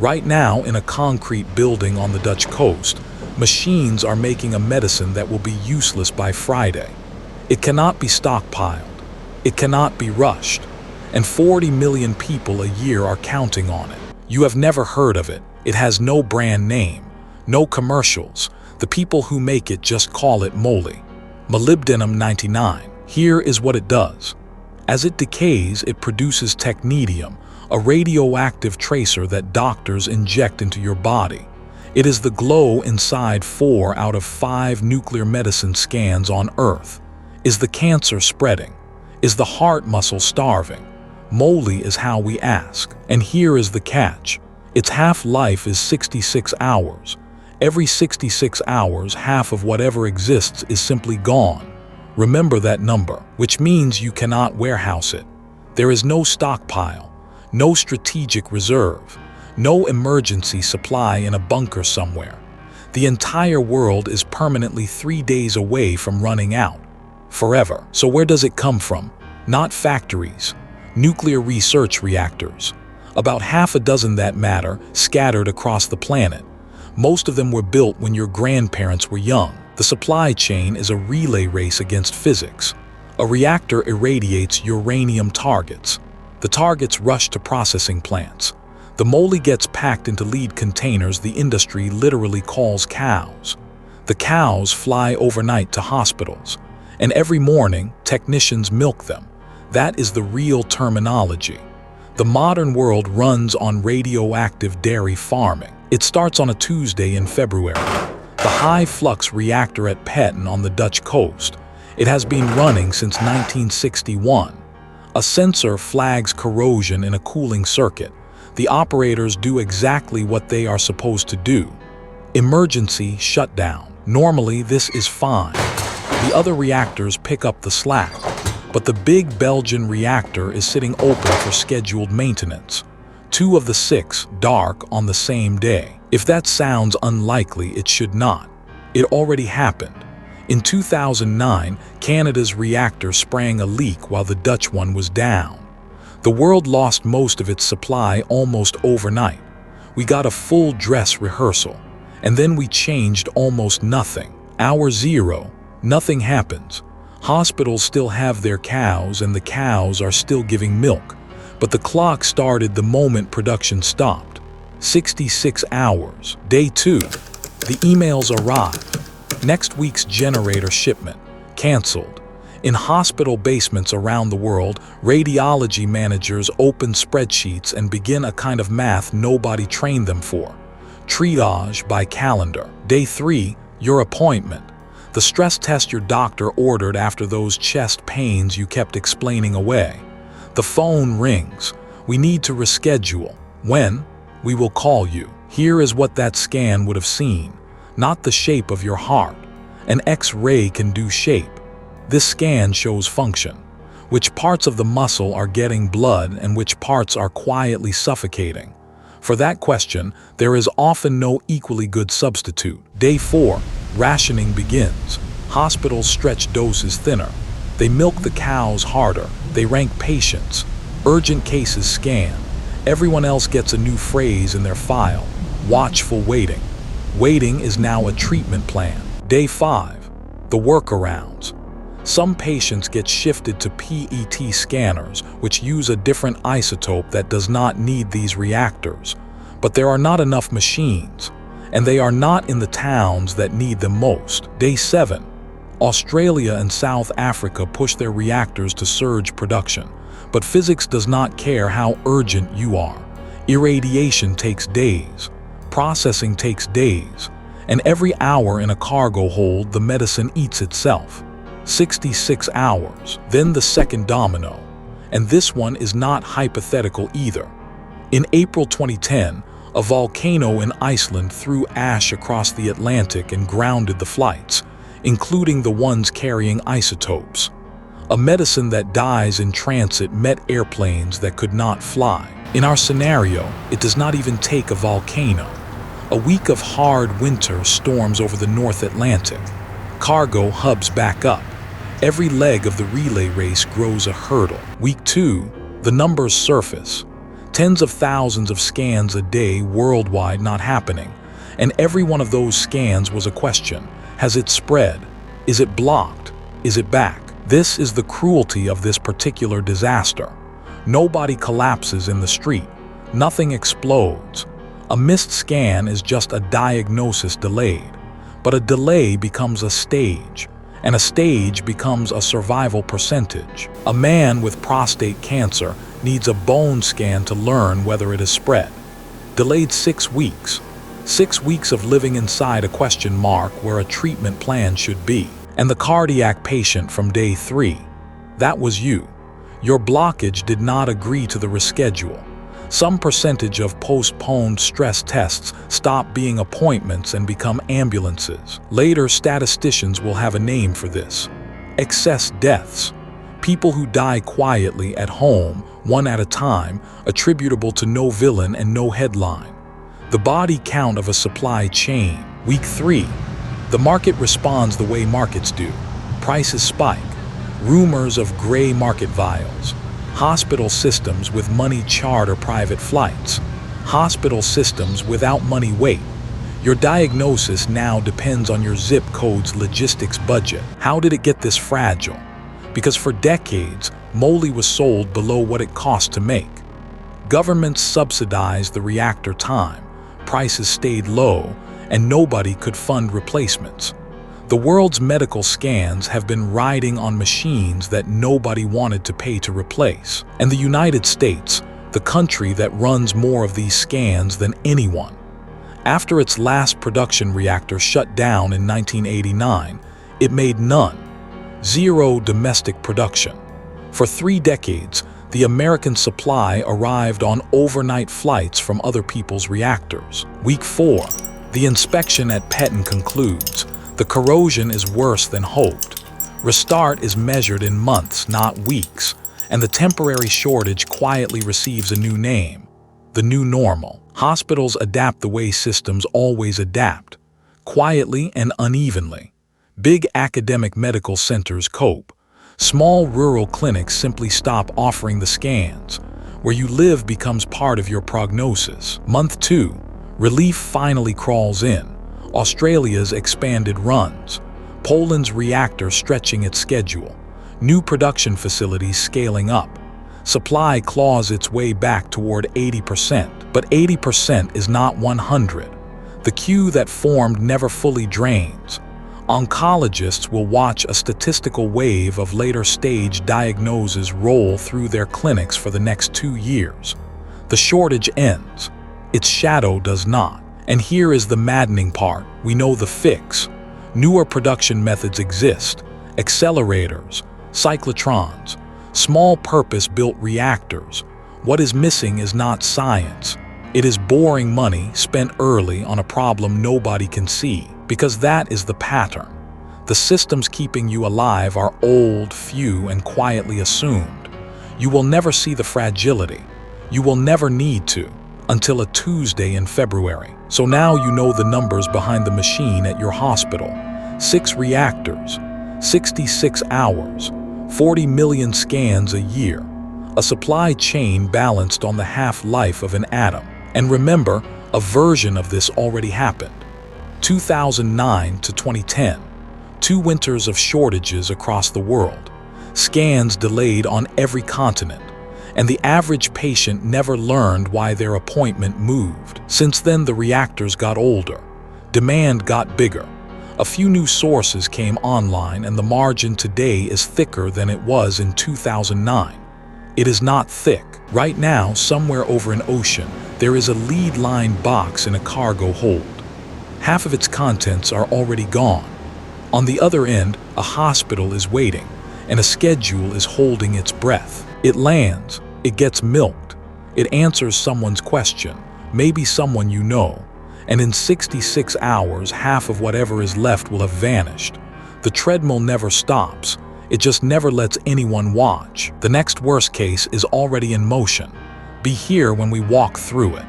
Right now, in a concrete building on the Dutch coast, machines are making a medicine that will be useless by Friday. It cannot be stockpiled. It cannot be rushed. And 40 million people a year are counting on it. You have never heard of it. It has no brand name, no commercials. The people who make it just call it molybdenum 99. Here is what it does. As it decays, it produces technetium, a radioactive tracer that doctors inject into your body. It is the glow inside 4 out of 5 nuclear medicine scans on Earth. Is the cancer spreading? Is the heart muscle starving? Moly is how we ask. And here is the catch. Its half-life is 66 hours. Every 66 hours, half of whatever exists is simply gone. Remember that number, which means you cannot warehouse it. There is no stockpile, no strategic reserve, no emergency supply in a bunker somewhere. The entire world is permanently 3 days away from running out. Forever. So where does it come from? Not factories. Nuclear research reactors. About half a dozen that matter, scattered across the planet. Most of them were built when your grandparents were young. The supply chain is a relay race against physics. A reactor irradiates uranium targets. The targets rush to processing plants. The moly gets packed into lead containers the industry literally calls cows. The cows fly overnight to hospitals. And every morning, technicians milk them. That is the real terminology. The modern world runs on radioactive dairy farming. It starts on a Tuesday in February. The high-flux reactor at Petten on the Dutch coast. It has been running since 1961. A sensor flags corrosion in a cooling circuit. The operators do exactly what they are supposed to do. Emergency shutdown. Normally, this is fine. The other reactors pick up the slack. But the big Belgian reactor is sitting open for scheduled maintenance. 2 of the 6 dark on the same day. If that sounds unlikely, it should not. It already happened. In 2009, Canada's reactor sprang a leak while the Dutch one was down. The world lost most of its supply almost overnight. We got a full dress rehearsal, and then we changed almost nothing. Hour 0, nothing happens. Hospitals still have their cows and the cows are still giving milk, but the clock started the moment production stopped. 66 hours. Day 2. The emails arrived. Next week's generator shipment. Cancelled. In hospital basements around the world, radiology managers open spreadsheets and begin a kind of math nobody trained them for. Triage by calendar. Day 3. Your appointment. The stress test your doctor ordered after those chest pains you kept explaining away. The phone rings. We need to reschedule. When? We will call you. Here is what that scan would have seen. Not the shape of your heart. An X-ray can do shape. This scan shows function. Which parts of the muscle are getting blood and which parts are quietly suffocating. For that question, there is often no equally good substitute. Day 4. Rationing begins. Hospitals stretch doses thinner. They milk the cows harder. They rank patients. Urgent cases scan. Everyone else gets a new phrase in their file. Watchful waiting. Waiting is now a treatment plan. Day 5. The workarounds. Some patients get shifted to PET scanners, which use a different isotope that does not need these reactors. But there are not enough machines, and they are not in the towns that need them most. Day 7. Australia and South Africa push their reactors to surge production, but physics does not care how urgent you are. Irradiation takes days. Processing takes days. And every hour in a cargo hold, the medicine eats itself. 66 hours. Then the second domino. And this one is not hypothetical either. In April 2010, a volcano in Iceland threw ash across the Atlantic and grounded the flights, including the ones carrying isotopes. A medicine that dies in transit met airplanes that could not fly. In our scenario, it does not even take a volcano. A week of hard winter storms over the North Atlantic. Cargo hubs back up. Every leg of the relay race grows a hurdle. Week 2, the numbers surface. Tens of thousands of scans a day worldwide not happening. And every one of those scans was a question. Has it spread? Is it blocked? Is it back? This is the cruelty of this particular disaster. Nobody collapses in the street. Nothing explodes. A missed scan is just a diagnosis delayed. But a delay becomes a stage, and a stage becomes a survival percentage. A man with prostate cancer needs a bone scan to learn whether it has spread. Delayed 6 weeks. 6 weeks of living inside a question mark where a treatment plan should be. And the cardiac patient from day 3. That was you. Your blockage did not agree to the reschedule. Some percentage of postponed stress tests stop being appointments and become ambulances. Later, statisticians will have a name for this. Excess deaths. People who die quietly at home, one at a time, attributable to no villain and no headline. The body count of a supply chain. Week 3. The market responds the way markets do. Prices spike. Rumors of gray market vials. Hospital systems with money charter private flights. Hospital systems without money wait. Your diagnosis now depends on your zip code's logistics budget. How did it get this fragile? Because for decades, moly was sold below what it cost to make. Governments subsidized the reactor time, prices stayed low, and nobody could fund replacements. The world's medical scans have been riding on machines that nobody wanted to pay to replace. And the United States, the country that runs more of these scans than anyone. After its last production reactor shut down in 1989, it made none. Zero domestic production. For 3 decades, the American supply arrived on overnight flights from other people's reactors. Week 4. The inspection at Petton concludes. The corrosion is worse than hoped. Restart is measured in months, not weeks, and the temporary shortage quietly receives a new name. The new normal. Hospitals adapt the way systems always adapt, quietly and unevenly. Big academic medical centers cope. Small rural clinics simply stop offering the scans. Where you live becomes part of your prognosis. Month 2. Relief finally crawls in. Australia's expanded runs. Poland's reactor stretching its schedule. New production facilities scaling up. Supply claws its way back toward 80%. But 80% is not 100. The queue that formed never fully drains. Oncologists will watch a statistical wave of later-stage diagnoses roll through their clinics for the next 2 years. The shortage ends. Its shadow does not. And here is the maddening part. We know the fix. Newer production methods exist. Accelerators, cyclotrons, small purpose-built reactors. What is missing is not science. It is boring money spent early on a problem nobody can see. Because that is the pattern. The systems keeping you alive are old, few, and quietly assumed. You will never see the fragility. You will never need to. Until a Tuesday in February. So now you know the numbers behind the machine at your hospital. 6 reactors, 66 hours, 40 million scans a year. A supply chain balanced on the half-life of an atom. And remember, a version of this already happened. 2009 to 2010. 2 winters of shortages across the world. Scans delayed on every continent. And the average patient never learned why their appointment moved. Since then, the reactors got older. Demand got bigger. A few new sources came online, and the margin today is thicker than it was in 2009. It is not thick. Right now, somewhere over an ocean, there is a lead-line box in a cargo hold. Half of its contents are already gone. On the other end, a hospital is waiting, and a schedule is holding its breath. It lands, it gets milked, it answers someone's question, maybe someone you know, and in 66 hours, half of whatever is left will have vanished. The treadmill never stops, it just never lets anyone watch. The next worst case is already in motion. Be here when we walk through it.